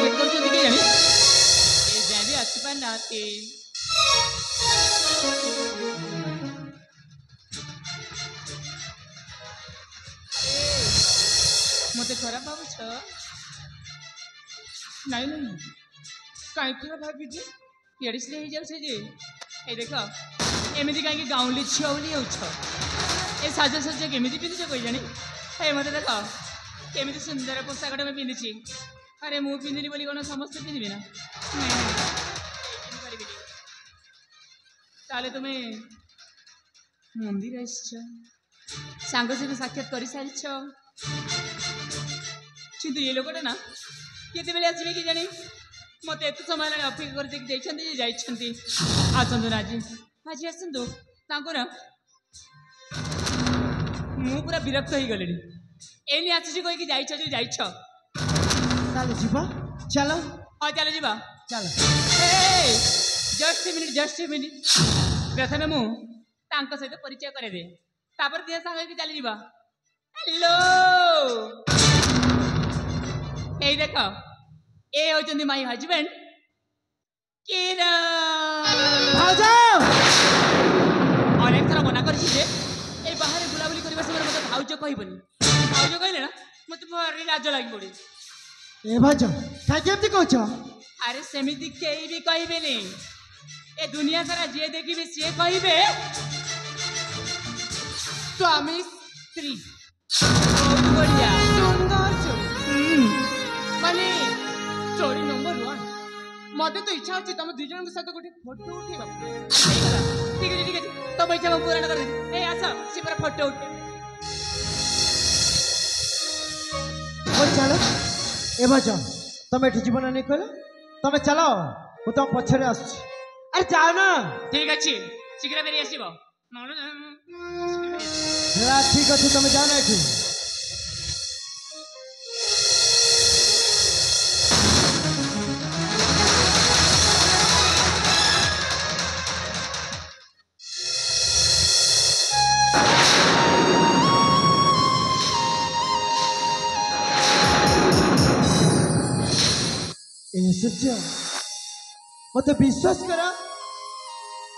Wait करछन्ती के जानी ए जाबी आसपा नाते मते खराब भावुछ नाई नहीं कहीं खराब भाभी एडिसले हो जाए जे ए देख एमती कहीं गाँवली झील बोली हो ए साजसज्जा केमी पिंधुच कही जानी ए मत देख केमी सुंदर पोशाक मैं पिंधि अरे मु पिंधिली बोली कौन समस्त पिंधि ना ताले तुम्हें मंदिर सांग से साक्षात कर सारी किंतु ये लोकटा ना केते बेले आसबे कि जानी मत एत समय लगे अपेक्षा कर देखते आसतु ना आज आसतु ना मु पूरा विरक्त हो गले एने आसी कहीकि चलो चलो हाँ चलो जीवा चलो जस्ट मिनिट प्रथम मु सहित परिचय करे तापर दिया सांग चली जीवा हेलो ए देख ए होचंदी माय हस्बैंड अनेक थर मना कर बाहर बुलाबुली करने समय मतलब भाउज कहबनी भाउज कहले ना मत भारी लाज लगी पड़े ए भाज कहीं कौच अरे सेमिति कई भी कहबेनी ए दुनिया सारा जे देखिबे से कहबे स्वामी स्त्री बहुत बढ़िया सुंदर चोरी माने चोरी नंबर 1 मते तो इच्छा होची तुम दुई जन के साथ गोटे फोटो उठेबा ठीक है तो इच्छा हम पूरा कर दे ए आसा से पूरा फोटो उठे ओ चलो ए भाज तुम एठी जीवन नहीं कहला तुम चलो मु तुम पछरे आसुची अरे जाओ ना ठीक अच्छे शीघ्र फेरी आसीबो ठीक अच्छे तुम जाओ ना एठी सूर्य मत विश्वास कर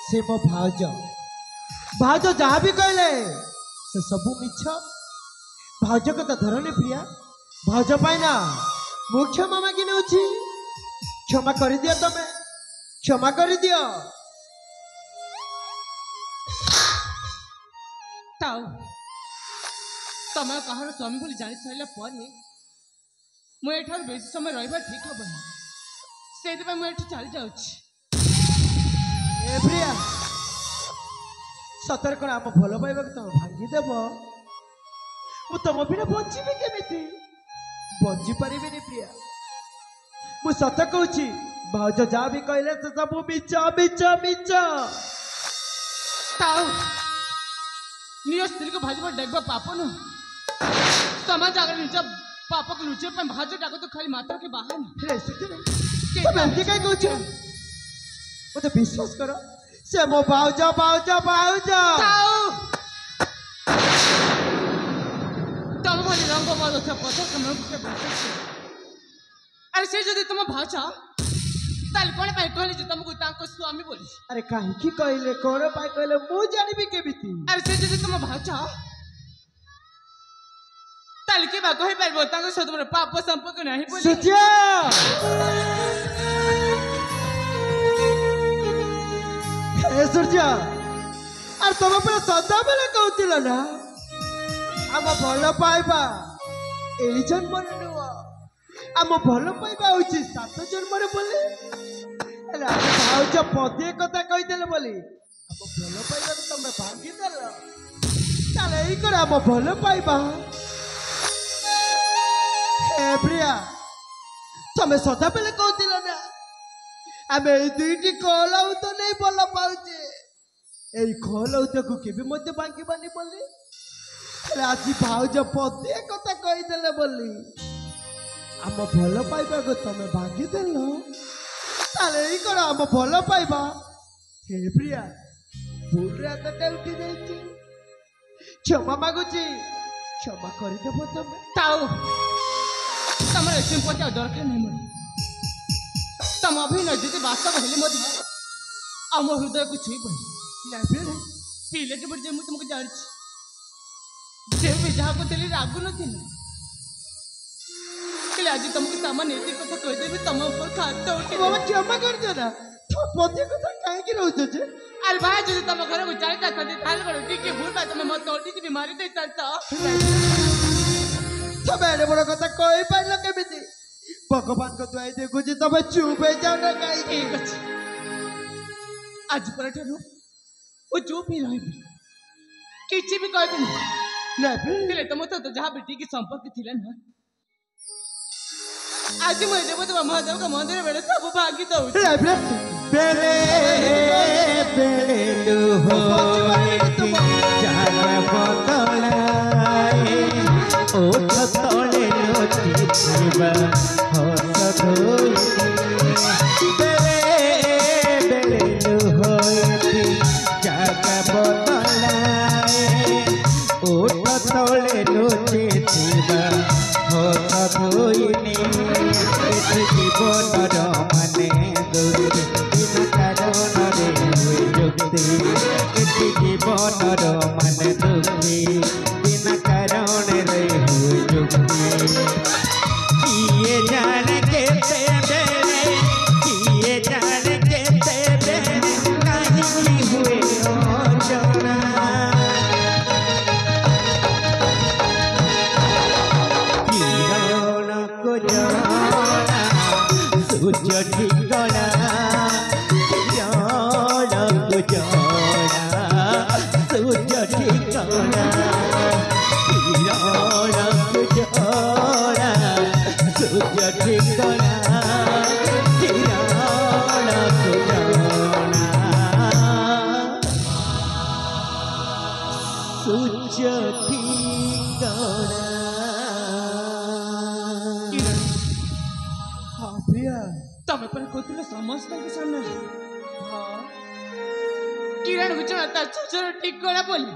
से मो भाज भाज जहाँ भी कहले से सबू मिछ भाज कथा धरनी प्रिया भाज पाइना मु क्षमा मागी नौछि क्षमा कर दिया तमे क्षमा कर दियो ताऊ तम कहार स्वामी बोली जानी सारा पर मुझे बेसी समय रहा ठीक हेनी से चली जाऊँ प्रिया सतर कौन आम भल पाइबा तुम भांगीदेव मु तुम बिना बची केमी बची पारि प्रिया मु सत कहूँ भाज जहाँ भी कहले से सब मिच मिच मिच निज स्त्री को भाजपा देखा पाप न समाज आगे निज पाप को लुचे भाज डाक तो खाली मात्र के बाहर मत विश्वास कर से मो भाउज भाउज भाउज तुम भाई रंग अरे से जदि तुम भाउज ताल कौन पाई कहले तुमको स्वामी बोली अरे कहीं कहले कौन पाई कहले मु जानिबी केमिति अरे से जदि तुम भाउज ताल के बा कहि पारबो तांको सहित मोर पाप संपर्क नहीं बोली सुचिया ए सूर्य अरे तुम पे सदा बेले कहूतिल ना आम भल पाइबा एई जन्म नुह आम भल पाइबा होची 7 जन्म बोले अरे आम भाउज पदे कथा कहीदेले बोली आम भल पाइबा तो तुम भांगी देल ताले एई कर आम भल पाइबा ए प्रिया तुम सदा बेले कहूतिल ना आमे दुईटी कलौ तो नहीं भल पाउचे एई कलौत को केबे मते बांकी बानी बोली आज भाउज पदे कथा कहीदेले बोली आम भल पाइबा को तुम भांगी देल ताले एई कर आम भल पाइबा हे प्रिया भूल हाथ उठी जाइए क्षमा मागुची क्षमा करदेव तुम ताऊ तुम पचा दरकार नहीं मोर ତମ ଅଭିନୟ ଯଦି ବାସ୍ତବ ହେଲେ ମଧ୍ୟ ଆମ ହୃଦୟକୁ ଛୁଇଁ ପଡେ। ପିଲେ କେବଳ ଯେ ମୁଁ ତୁମକୁ ଜାଣିଛି, ଯେ ବି ଯାହାକୁ ଦେଲି ରାଗୁନଥିଲା, ହେଲେ ଆଜି ତମକୁ ସାମାନ୍ୟ ଏତିକି କଥା କହିଦେବି ତମ ଉପର ହାତ ଉଠେଇ ବାବା କ୍ଷମା କରିଦିଅ ନା, ତମ ପତି କଥା କାହିଁକି ରହୁଛ ଯେ? ଆରେ ଭାଇ ଯଦି ତମ ଘରକୁ ଯାଇଥାନ୍ତି ତାହେଲେ କଣ ଟିକେ ଭୁଲ ଭାଇ ତମେ ମତେ ଓଟିଯିବି ମାରି ଦେଇଥାନ୍ତ। ତମେ ଏଡେ ବଡ କଥା କହିପାରିଲ କେମିତି? ଭଗବାନଙ୍କ ଦ୍ୱାଇ ଦେଖୁଛି ତମେ ଚୁପ୍ ହେଇଯାଅ ନା କାହିଁକି? ଠିକ ଅଛି, ଆଜି ପରଠାରୁ ମୁଁ ଚୁପ୍ ହିଁ ରହିବି, କିଛି ବି କହିବିନି। ହେଲେ ତମ ସହିତ ଯାହା ବି ଟିକେ ସମ୍ପର୍କ ଥିଲା ନା, ଆଜି ମୁଁ ଦେବଦେବ ମହାଦେବଙ୍କ ମନ୍ଦିର ବେଳେ ସବୁ ଭାଙ୍ଗି ଦଉଛି। बेले बेले होए जान बदलाए ओठ तले नचिबा हस धोई बेले बेले होए जान बदलाए ओठ तले नचिबा हस धोइनी जीवन माने জীবনর মানে দুঃখী বিনা কারণে হুয়ে যুক্তি কিয়ে জানে কেতে বেড়ে কিয়ে জানে কেতে বেড়ে কাহিনী হুয়ে অজনা কিরণকো জনা সূর্য ঠিকনা ତମେ ପରେ କହୁଥିଲ ସମସ୍ତଙ୍କ ସାମ୍ନାରେ କିରଣ ଗୁଚଣା ତା ସୁଚର ଠିକଣା ବୋଲି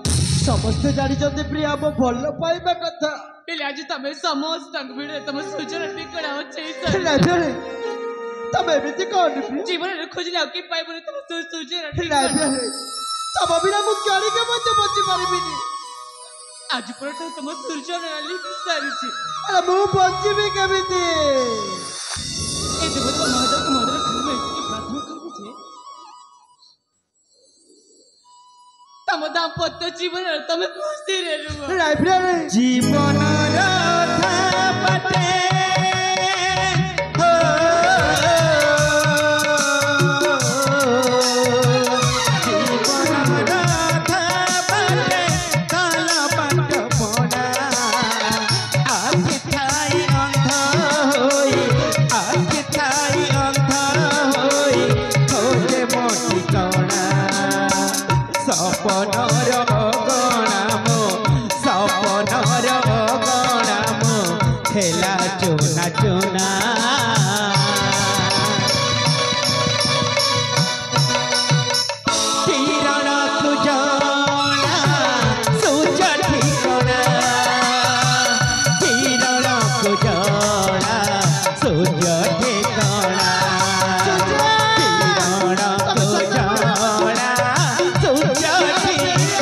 ସମସ୍ତେ ଜାଣିଛନ୍ତି ପ୍ରିୟା ଆମ ଭଲ ପାଇବା କଥା। ହେଲେ ଆଜି ତମେ ସମସ୍ତଙ୍କ ଭିଡରେ ତମ ସୁଚର ଠିକଣା ଅଛି। ତମେ ଏମିତି କହନି ଜୀବନରେ ଖୋଜିଲେ ଆଉ କି ପାଇବନି ତମ ସୁଚର ତମ ବିନା ମୁଁ କେଣିକେ ମଧ୍ୟ ବଞ୍ଚି ପାରିବିନି। ଆଜି ପରଠାରୁ ତମ ସୁଚର ଲିଖି ସାରିଛି, ମୁଁ ବଞ୍ଚିବି କେମିତି? ଏ ଦେବଦେବ ମହାଦେବଙ୍କ ମନ୍ଦିର ଖାଲି ଏତିକି ପ୍ରାର୍ଥନା କରିବି ଯେ ତମ ଦାମ୍ପତ୍ୟ ଜୀବନରେ ତମେ ଖୁସିରେ ରୁହ। ଜୀବନର ବାଟେ चुना चुना किरण कुजना सूच ठिकना किरण कुजना सूच ठिकना किरण कुजना सूच ठिकना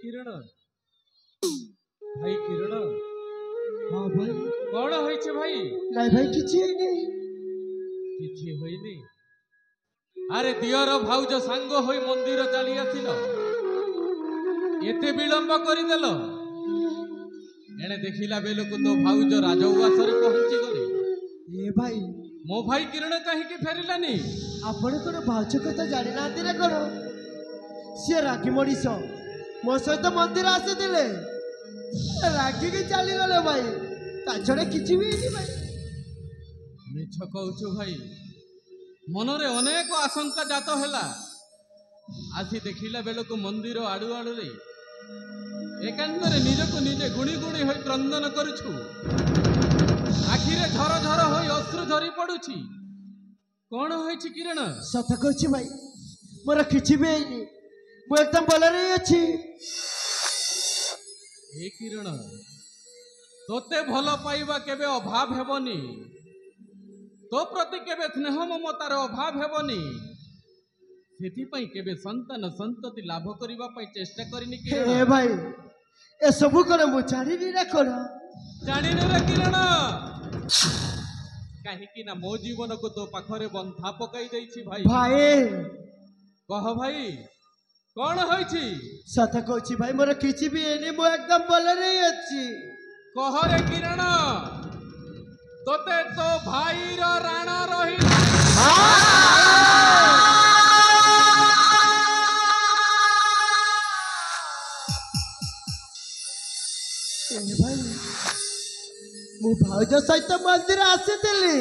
किरण भाई किरण हाँ भाई कौन होइछे भाई? नहीं भाई किछि होइनी। अरे दियर भाउज सांग होई मंदिर चली आसिल, एते विलंब करिदेल। एने देखिला बेलकु तो भाउज राजउवासरे पहुंची गले। ए भाई मो भाई किरण कहीं फेरिलानी? आपण कोन भाउज कथा जानि नांती रे कोन? से राखी मडीस मो सहित मंदिर आसीथिले। ରାଗିକି ଚାଲିଗଲେ ଭାଇ ତା ଛଡ଼ା କିଛି ବି ହେଇନି ଭାଇ। ମିଛ କହୁଛୁ ଭାଇ, ମନରେ ଅନେକ ଆଶଙ୍କା ଜାତ ହେଲା। ଆସି ଦେଖିଲା ବେଳକୁ ମନ୍ଦିର ଆଡ଼ୁଆଡ଼ୁରେ ଏକାନ୍ତରେ ନିଜକୁ ନିଜେ ଗୁଣି ଗୁଣି ହୋଇ କ୍ରନ୍ଦନ କରୁଛୁ। ଆଖିରେ ଝର ଝର ହୋଇ ଅଶ୍ରୁ ଝରି ପଡୁଛି। କଣ ହୋଇଛି କିରଣ? ସତ କହୁଛି ଭାଇ, ମୋର କିଛି ବି ହେଇନି, ମୁଁ ଏକଦମ ଭଲରେ ହିଁ ଅଛି। ଏ କିରଣ, ତୋତେ ଭଲ ପାଇବା କେବେ ଅଭାବ ହେବନି, ତୋ ପ୍ରତି କେବେ ସ୍ନେହ ମମତାର ଅଭାବ ହେବନି। ସେଥିପାଇଁ କେବେ ସନ୍ତାନ ସନ୍ତତି ଲାଭ କରିବା ପାଇଁ ଚେଷ୍ଟା କରିନି କିରଣ। ହେ ଭାଇ, ଏସବୁ କଣ ମୁଁ ଜାଣିନି ନା କଣ? ଜାଣିନି ରେ କିରଣ, କାହିଁକି ନା ମୋ ଜୀବନକୁ ତୋ ପାଖରେ ବନ୍ଧା ପକାଇ ଦେଇଛି ଭାଇ। ଭାଇ କହ ଭାଇ, କଣ ହୋଇଛି? ସତ କହୁଛି ଭାଇ, ମୋର କିଛି ବି ହେଇନି, ମୁଁ ଏକଦମ ଭଲରେ ହିଁ ଅଛି। କହରେ କିରଣ, ତୋତେ ତୋ ଭାଇର ରାଣ ରହି ଭାଇ, ମୁଁ ଭାଉଜ ସହିତ ମନ୍ଦିର ଆସିଥିଲି,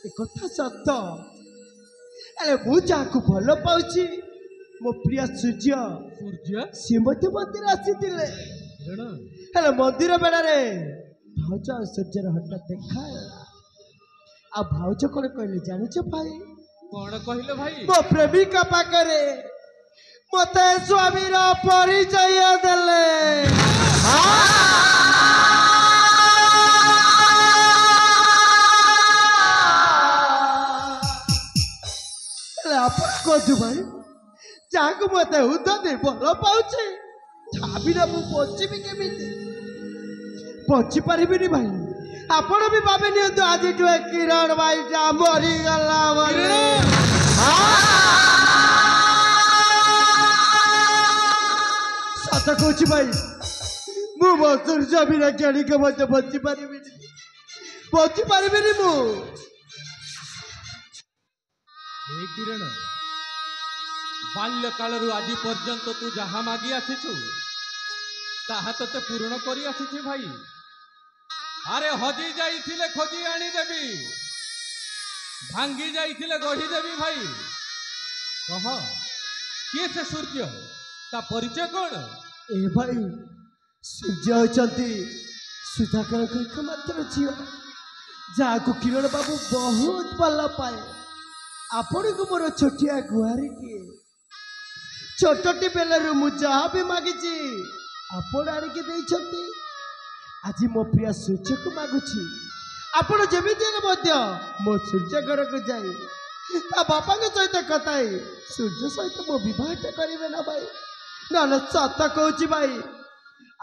ଏ କଥା ସତ। ହେଲେ ମୁଁ ଯାହାକୁ ଭଲ ପାଉଛି, ମୋ ପ୍ରିୟ ସୂର୍ଯ୍ୟ, ସୂର୍ଯ୍ୟ ସିଏ ମଧ୍ୟ ମନ୍ଦିର ଆସିଥିଲେ। କିରଣ, ହେଲେ ମନ୍ଦିର ବେଳାରେ ଭାଉଜ ଆଉ ସୂର୍ଯ୍ୟର ହଠାତ୍ ଦେଖା ହେଲା। ଆଉ ଭାଉଜ କଣ କହିଲେ ଜାଣିଛ ଭାଇ? କଣ କହିଲେ ଭାଇ? ମୋ ପ୍ରେମିକା ପାଖରେ ମତେ ସ୍ୱାମୀର ପରିଚୟ ଦେଲେ। ହେଲେ ଆପଣ କହୁଛୁ ଭାଇ, ଯାହାକୁ ମତେ ଉଦ୍ଧତି ଭଲ ପାଉଛି, ଭାବିଲେ ମୁଁ ବଞ୍ଚିବି କେମିତି? ବଞ୍ଚି ପାରିବିନି ଭାଇ। ଆପଣ ବି ଭାବି ନିଅନ୍ତୁ, ଆଜିଠୁ ଏ କିରଣ ଭାଇଟା ମରିଗଲା ବୋଲି। ସତ କହୁଛି ଭାଇ, ମୁଁ ମୋ ସୂର୍ଯ୍ୟ ବିନା କ୍ଷଣିକ ମଧ୍ୟ ବଞ୍ଚି ପାରିବିନି, ବଞ୍ଚି ପାରିବିନି ମୁଁ। ହେ କିରଣ, ବାଲ୍ୟ କାଳରୁ ଆଜି ପର୍ଯ୍ୟନ୍ତ ତୁ ଯାହା ମାଗି ଆସିଛୁ ତାହା ତୋତେ ପୂରଣ କରି ଆସିଛି ଭାଇ। ଆରେ ହଜି ଯାଇଥିଲେ ଖୋଜି ଆଣିଦେବି, ଭାଙ୍ଗି ଯାଇଥିଲେ ଗଢ଼ିଦେବି ଭାଇ। କହ, କିଏ ସେ ସୂର୍ଯ୍ୟ? ତା ପରିଚୟ କଣ? ଏ ଭାଇ, ସୂର୍ଯ୍ୟ ହେଉଛନ୍ତି ସୁଧାକରଙ୍କ ଏକମାତ୍ର ଝିଅ, ଯାହାକୁ କିରଣ ବାବୁ ବହୁତ ଭଲ ପାଏ। ଆପଣଙ୍କୁ ମୋର ଛୋଟିଆ ଗୁହାରିଟିଏ। ଛୋଟଟି ବେଳରୁ ମୁଁ ଯାହା ବି ମାଗିଛି ଆପଣ ଆଣିକି ଦେଇଛନ୍ତି। ଆଜି ମୋ ପ୍ରିୟ ସୂର୍ଯ୍ୟକୁ ମାଗୁଛି, ଆପଣ ଯେମିତି ହେଲେ ମଧ୍ୟ ମୋ ସୂର୍ଯ୍ୟ ଘରକୁ ଯାଇ ତା ବାପାଙ୍କ ସହିତ କଥା ହେଇ ସୂର୍ଯ୍ୟ ସହିତ ମୋ ବିବାହଟା କରିବେ ନା ଭାଇ? ନହେଲେ ସତ କହୁଛି ଭାଇ,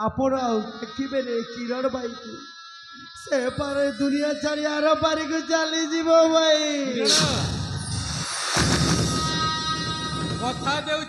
ଆପଣ ଆଉ ଦେଖିବେନି କିରଣ ଭାଇକୁ। ସେ ପାରେ ଦୁନିଆ ଛାଡ଼ି ଆର ପାରିକୁ ଚାଲିଯିବ ଭାଇ। କଥା ଦେଉ